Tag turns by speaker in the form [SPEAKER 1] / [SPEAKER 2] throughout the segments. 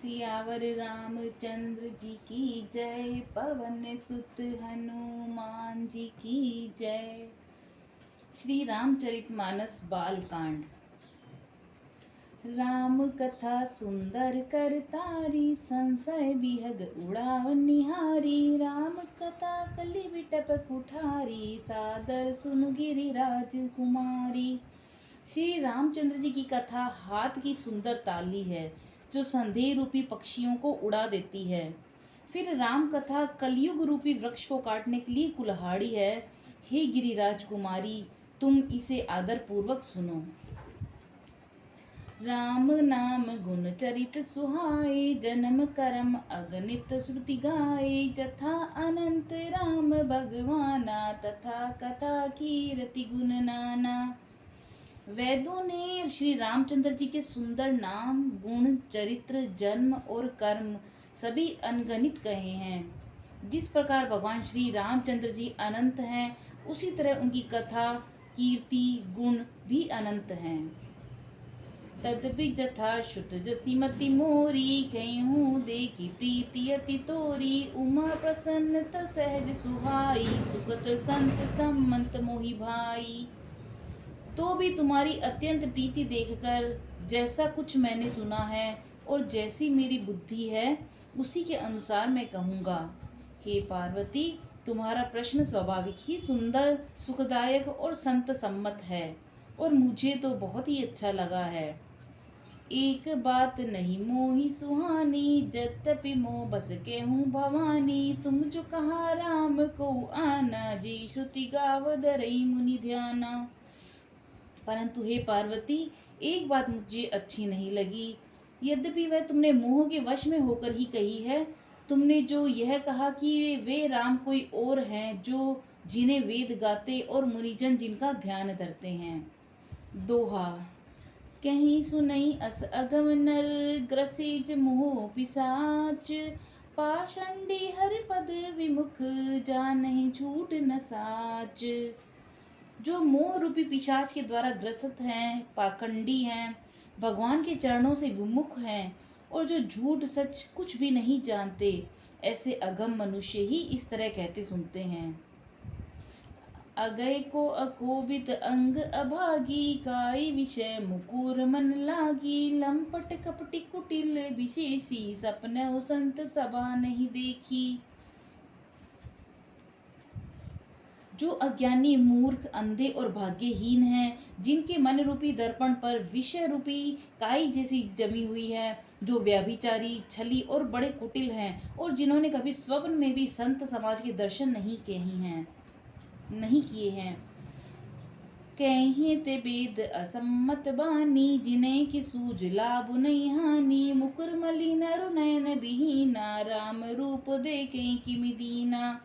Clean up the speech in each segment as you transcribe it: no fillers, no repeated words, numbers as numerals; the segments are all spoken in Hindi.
[SPEAKER 1] सियावर रामचंद्र जी की जय, पवन सुत हनुमान जी की जय। श्री रामचरितमानस बालकांड। राम कथा सुंदर कर तारी, संशय विहग उड़ाव निहारी। राम कथा कलि विटप कुठारी, सादर सुन गिरिराज कुमारी। श्री रामचंद्र जी की कथा हाथ की सुंदर ताली है जो संदेह रूपी पक्षियों को उड़ा देती है। फिर राम कथा कलयुग रूपी वृक्ष को काटने के लिए कुल्हाड़ी है। हे गिरिराज कुमारी, तुम इसे आदर पूर्वक सुनो। राम नाम गुण चरित सुहाए, जन्म कर्म अगणित श्रुति गाए। जथा अनंत राम भगवाना, तथा कथा कीर्ति गुण नाना। वेदों ने श्री रामचंद्र जी के सुंदर नाम, गुण, चरित्र, जन्म और कर्म सभी अनगणित कहे हैं। जिस प्रकार भगवान श्री रामचंद्र जी अनंत हैं, उसी तरह उनकी कथा, कीर्ति, गुण भी अनंत हैं। तदपि जथा श्रुत जसीमति मोरी, कहूँ देखी प्रीति अति तोरी। उमा प्रसन्न तो सहज सुहाई, सुखत संत सम्मत मोहि भाई। तो भी तुम्हारी अत्यंत प्रीति देखकर जैसा कुछ मैंने सुना है और जैसी मेरी बुद्धि है, उसी के अनुसार मैं कहूँगा। हे पार्वती, तुम्हारा प्रश्न स्वाभाविक ही सुंदर, सुखदायक और संत सम्मत है और मुझे तो बहुत ही अच्छा लगा है। एक बात नहीं मोहि सुहानी, जद्यपि मोह बस कहूँ भवानी। तुम जो कहा राम को आना, जी श्रुति गाव धरई मुनि ध्याना। परंतु हे पार्वती, एक बात मुझे अच्छी नहीं लगी। यद्यपि वह तुमने मोह के वश में होकर ही कही है। तुमने जो यह कहा कि वे राम कोई और हैं, जो जिन्हें वेद गाते और मुनिजन जिनका ध्यान धरते हैं। दोहा। कहीं सुनई अस अगम नर, ग्रसिज मोह पिसाच। पाषंडी हरि पद विमुख, जानहि झूठ न साच। जो मोह रूपी पिशाच के द्वारा ग्रसित हैं, पाखंडी हैं, भगवान के चरणों से विमुख हैं और जो झूठ सच कुछ भी नहीं जानते, ऐसे अगम मनुष्य ही इस तरह कहते सुनते हैं। अगय को अकोबित अंग अभागी, काई विषय मुकुर मन लागी। लंपट कपटी कुटिल विशेषी, सपने संत सभा नहीं देखी। जो अज्ञानी, मूर्ख, अंधे और भाग्यहीन हैं, जिनके मन रूपी दर्पण पर विषय रूपी काई जैसी जमी हुई है, जो व्यभिचारी, छली और बड़े कुटिल हैं और जिन्होंने कभी स्वप्न में भी संत समाज के दर्शन नहीं किए हैं। कहीं ते वेद असम्मत बानी, जिन्हें की सूझ लाभ नहीं हानि। मुकुर मलिन नयन विहीना, राम रूप देखे किमि दीना।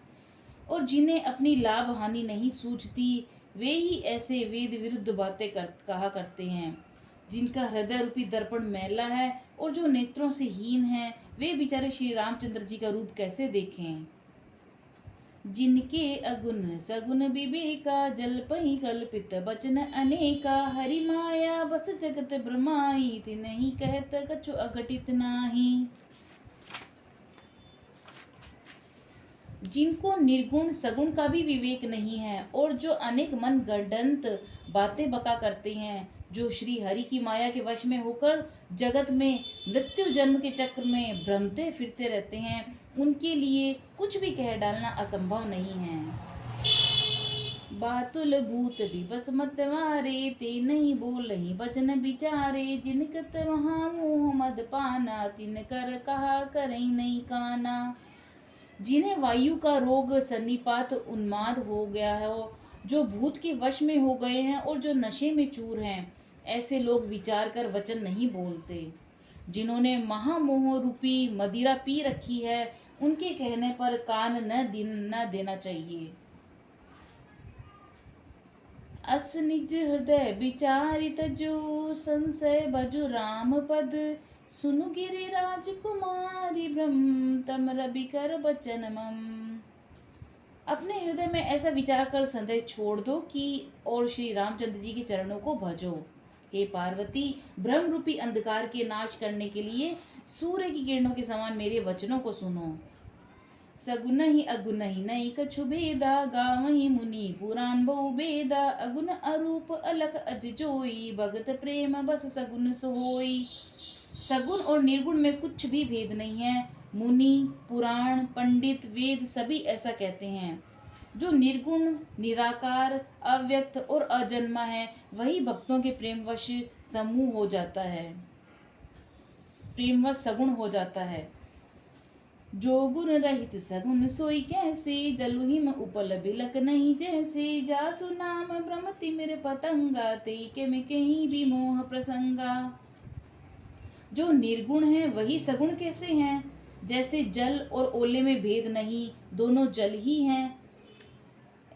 [SPEAKER 1] और जिन्हें अपनी लाभ हानि नहीं सूझती, वे ही ऐसे वेद विरुद्ध बातें कहा करते हैं। जिनका हृदय रूपी दर्पण मैला है और जो नेत्रों से हीन है, वे बेचारे श्री रामचंद्र जी का रूप कैसे देखें। जिनके अगुण सगुण विवेका, जल्पहि कल्पित बचन अनेका। हरि माया बस जगत भ्रमाई, तिन्हि कहत कछु अघटित नाही। जिनको निर्गुण सगुण का भी विवेक नहीं है और जो अनेक मन गढ़ंत बातें बका करते हैं, जो श्री हरि की माया के वश में होकर जगत में मृत्यु जन्म के चक्र में भ्रमते फिरते रहते हैं, उनके लिए कुछ भी कह डालना असंभव नहीं है। बातुल भूत विवश मत मारे, ते नहीं बोलहि वचन विचारे। जिनकत वहाँ मोह मद पाना, तिन कर कहा करई नहीं काना। जिन्हें वायु का रोग, सन्निपात, उन्माद हो गया है, जो भूत के वश में हो गए हैं और जो नशे में चूर हैं, ऐसे लोग विचार कर वचन नहीं बोलते। जिन्होंने महामोह रूपी मदिरा पी रखी है, उनके कहने पर कान न देना चाहिए। अस निज हृदय विचारित जो, संशय बजु राम पद। सुनु गिरिराज कुमारी ब्रह्म, तम रवि कर बचन मम। अपने हृदय में ऐसा विचार कर संदेह छोड़ दो कि और श्री रामचंद्र जी के चरणों को भजो। हे पार्वती, ब्रह्म रूपी अंधकार के नाश करने के लिए सूर्य की किरणों के समान मेरे वचनों को सुनो। सगुन ही अगुन ही नहीं कछु भेदा, गावहीं मुनि पुराण बहु बेदा। अगुन अरूप अलख अज जोई, भगत प्रेम बस सगुन सोई। सगुन और निर्गुण में कुछ भी भेद नहीं है। मुनि, पुराण, पंडित, वेद सभी ऐसा कहते हैं। जो निर्गुण, निराकार, अव्यक्त और अजन्मा है, वही भक्तों के प्रेमवश समूह हो जाता है, प्रेमवश सगुण हो जाता है। जो गुण रहित सगुन सोई कैसे, जलु हिम उपल बिलक नहीं जैसे। जासु नाम भ्रमति मेरे पतंगा, तेई के में कहीं भी मोह प्रसंगा। जो निर्गुण है वही सगुण कैसे हैं? जैसे जल और ओले में भेद नहीं, दोनों जल ही हैं।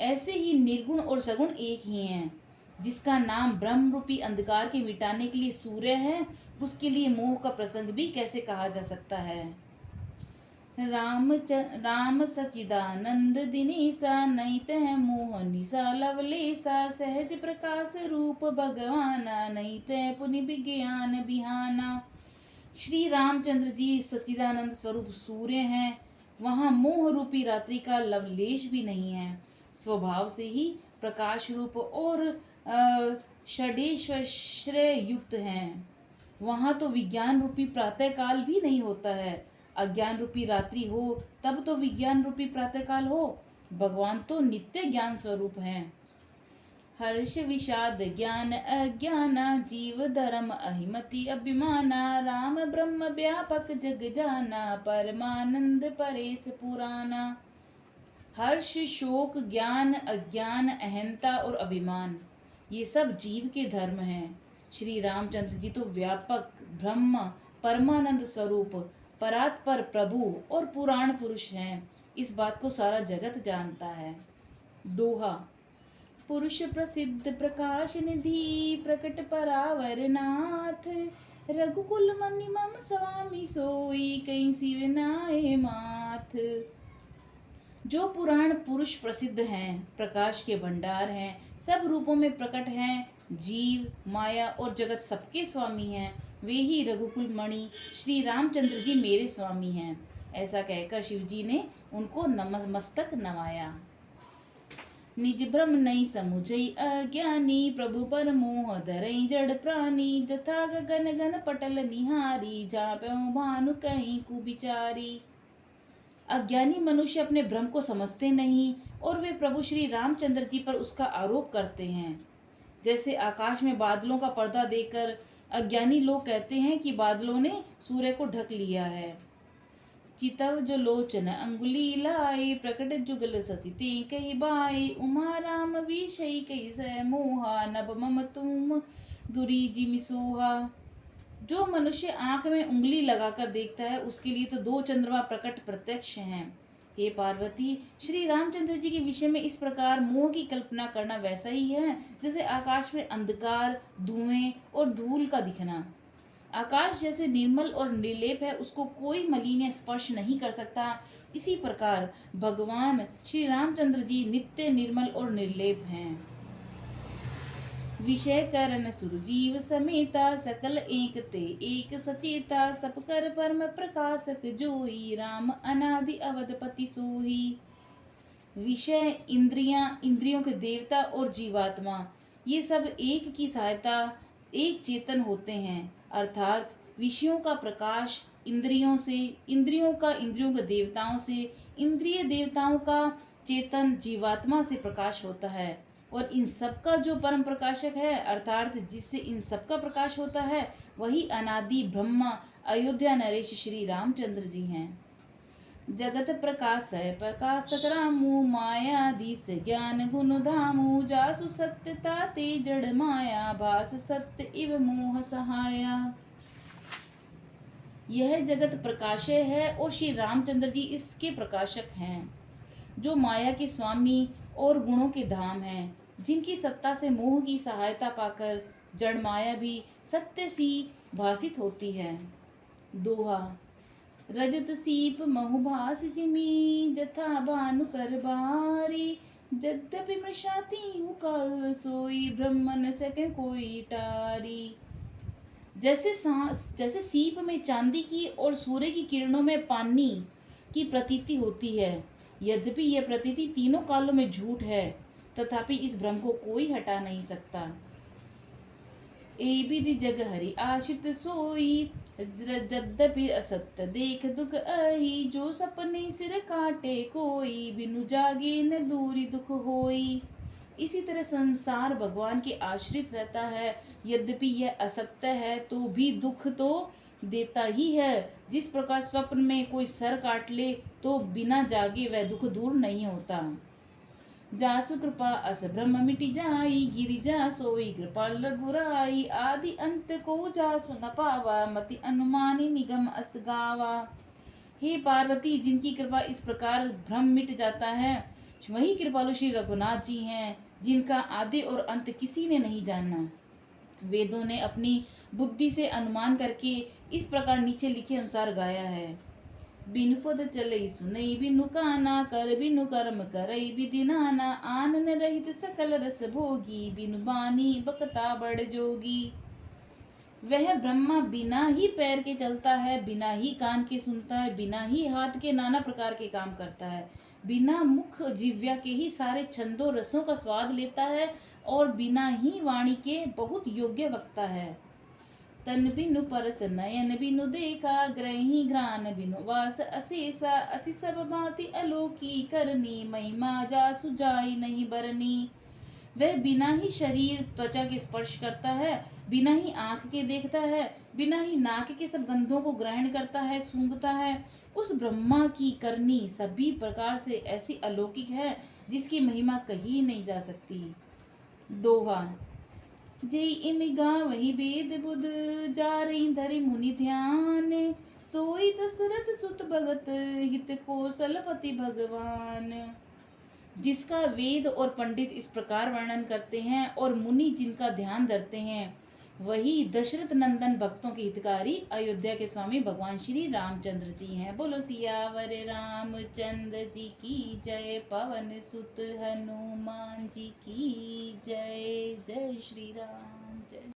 [SPEAKER 1] ऐसे ही निर्गुण और सगुण एक ही हैं। जिसका नाम ब्रह्म रूपी अंधकार के मिटाने के लिए सूर्य है, उसके लिए मोह का प्रसंग भी कैसे कहा जा सकता है? राम सचिदानंद दिनेसा, नहीं तह मोह निशा लवलेसा। सहज प्रकाश रूप भगवाना, नहीं तह पुनि विज्ञान बिहाना। श्री रामचंद्र जी सच्चिदानंद स्वरूप सूर्य हैं। वहाँ मोह रूपी रात्रि का लवलेश भी नहीं है। स्वभाव से ही प्रकाश रूप और षडेश्वश्रय युक्त हैं। वहाँ तो विज्ञान रूपी प्रातः काल भी नहीं होता है। अज्ञान रूपी रात्रि हो तब तो विज्ञान रूपी प्रातः काल हो। भगवान तो नित्य ज्ञान स्वरूप हैं। हर्ष विषाद ज्ञान अज्ञाना, जीव धर्म अहिमति अभिमाना। राम ब्रह्म व्यापक जग जाना, परमानंद परेश पुराना। हर्ष, शोक, ज्ञान, अज्ञान, अहंता और अभिमान, ये सब जीव के धर्म हैं। श्री रामचंद्र जी तो व्यापक, ब्रह्म, परमानंद स्वरूप, परात्पर प्रभु और पुराण पुरुष हैं। इस बात को सारा जगत जानता है। दोहा। पुरुष प्रसिद्ध प्रकाश निधि, प्रकट परावर नाथ। रघुकुल मनि मम स्वामी सोई, कहीं सिव नाहि माथ। जो पुराण पुरुष प्रसिद्ध हैं, प्रकाश के भंडार हैं, सब रूपों में प्रकट हैं, जीव, माया और जगत सबके स्वामी हैं, वे ही रघुकुल मणि श्री रामचंद्र जी मेरे स्वामी हैं। ऐसा कहकर शिव जी ने उनको मस्तक नवाया। निज भ्रम नहीं समुझई अज्ञानी, प्रभु पर मोह धरई जड़ प्राणी। जथा गगन गन पटल निहारी, जापहु भानु कहीं कुबिचारी। अज्ञानी मनुष्य अपने भ्रम को समझते नहीं और वे प्रभु श्री रामचंद्र जी पर उसका आरोप करते हैं। जैसे आकाश में बादलों का पर्दा देकर अज्ञानी लोग कहते हैं कि बादलों ने सूर्य को ढक लिया है। चितव जो लोचन अंगुली लाई, प्रकट जुगल ससिते कही बाई। उमा राम विषय कही सह मोहा, नभ मम तुम दुरी जिमि सोहा। जो मनुष्य आंख में उंगली लगाकर देखता है, उसके लिए तो दो चंद्रमा प्रकट प्रत्यक्ष हैं। हे पार्वती, श्री रामचंद्र जी के विषय में इस प्रकार मोह की कल्पना करना वैसा ही है जैसे आकाश में अंधकार, धुएं और धूल का दिखना। आकाश जैसे निर्मल और निर्लेप है, उसको कोई मलिन या स्पर्श नहीं कर सकता। इसी प्रकार भगवान श्री रामचंद्र जी नित्य निर्मल और निर्लेप हैं। विषय करण सुरजीव समेता, सकल एक ते एक सचेता। सब कर परम प्रकाशक जोई, राम अनादि अवधपति सोही। विषय, इंद्रियां, इंद्रियों के देवता और जीवात्मा, ये सब एक की सहायता, एक चेतन होते हैं। अर्थात विषयों का प्रकाश इंद्रियों से, इंद्रियों का इंद्रियों के देवताओं से, इंद्रिय देवताओं का चेतन जीवात्मा से प्रकाश होता है। और इन सब का जो परम प्रकाशक है, अर्थात जिससे इन सब का प्रकाश होता है, वही अनादि ब्रह्मा अयोध्या नरेश श्री रामचंद्र जी हैं। जगत प्रकाश है प्रकाशक रामू, मायाधीश ज्ञान गुण धामू। जासु सत्यता ते जड़ माया, भास सत्य इव मोह सहाया। यह जगत प्रकाशय है और श्री रामचंद्र जी इसके प्रकाशक हैं, जो माया के स्वामी और गुणों के धाम हैं, जिनकी सत्ता से मोह की सहायता पाकर जड़ माया भी सत्य सी भासित होती है। दोहा। रजत सीप महुभास जिमी, जथा भानु कर बारी। यद्यपि मृषाती हूँ काल सोई, ब्रह्म न सके कोई टारी। जैसे सीप में चांदी की और सूर्य की किरणों में पानी की प्रतीति होती है। यद्यपि यह प्रतीति तीनों कालों में झूठ है, तथापि इस भ्रम को कोई हटा नहीं सकता। ए विधि जग हरि आश्रित सोई, यद्यपि असत्य देख दुख अहि। जो सपने सिर काटे कोई, बिनु जागे न दूरी दुख होई। इसी तरह संसार भगवान के आश्रित रहता है। यद्यपि यह असत्य है तो भी दुख तो देता ही है। जिस प्रकार स्वप्न में कोई सर काट ले तो बिना जागे वह दुख दूर नहीं होता। जासु कृपा अस भ्रम मिटि जाई, गिरिजा सोई कृपाल रघुराई। आदि अंत को जासु न पावा, मति अनुमानी निगम अस गावा। हे पार्वती, जिनकी कृपा इस प्रकार भ्रम मिट जाता है, वही कृपालु श्री रघुनाथ जी हैं, जिनका आदि और अंत किसी ने नहीं जाना। वेदों ने अपनी बुद्धि से अनुमान करके इस प्रकार नीचे लिखे अनुसार गाया है। बिनु पद चलई सुनई बिनु काना, कर बिनु कर्म करई विधि नाना। आनन रहित सकल रस भोगी, बिनु बानी बकता बड़ जोगी। वह ब्रह्मा बिना ही पैर के चलता है, बिना ही कान के सुनता है, बिना ही हाथ के नाना प्रकार के काम करता है, बिना मुख जिव्या के ही सारे छंदों रसों का स्वाद लेता है, और बिना ही वाणी के बहुत योग्य वक्ता है। तन बिनु परस नयन बिनु देखा, ग्रही घ्राण बिनु वास अशेषा। असि सब भांति अलोकी करनी, महिमा जासु जाई नहीं बरनी। वह बिना ही शरीर त्वचा के स्पर्श करता है, बिना ही आंख के देखता है, बिना ही नाक के सब गंधों को ग्रहण करता है, सूंघता है। उस ब्रह्मा की करनी सभी प्रकार से ऐसी अलौकिक है, जिसकी महिमा कही नहीं जा सकती। दोहा। जय इम गावहि वेद बुध, जा रही धरि मुनि ध्यान। सोई दशरथ सुत भगत, हित कौशलपति भगवान। जिसका वेद और पंडित इस प्रकार वर्णन करते हैं और मुनि जिनका ध्यान धरते हैं, वही दशरथ नंदन भक्तों के हितकारी अयोध्या के स्वामी भगवान श्री रामचंद्र जी हैं। बोलो सियावर रामचंद्र जी की जय, पवन सुत हनुमान जी की जय। जय श्री राम। जय।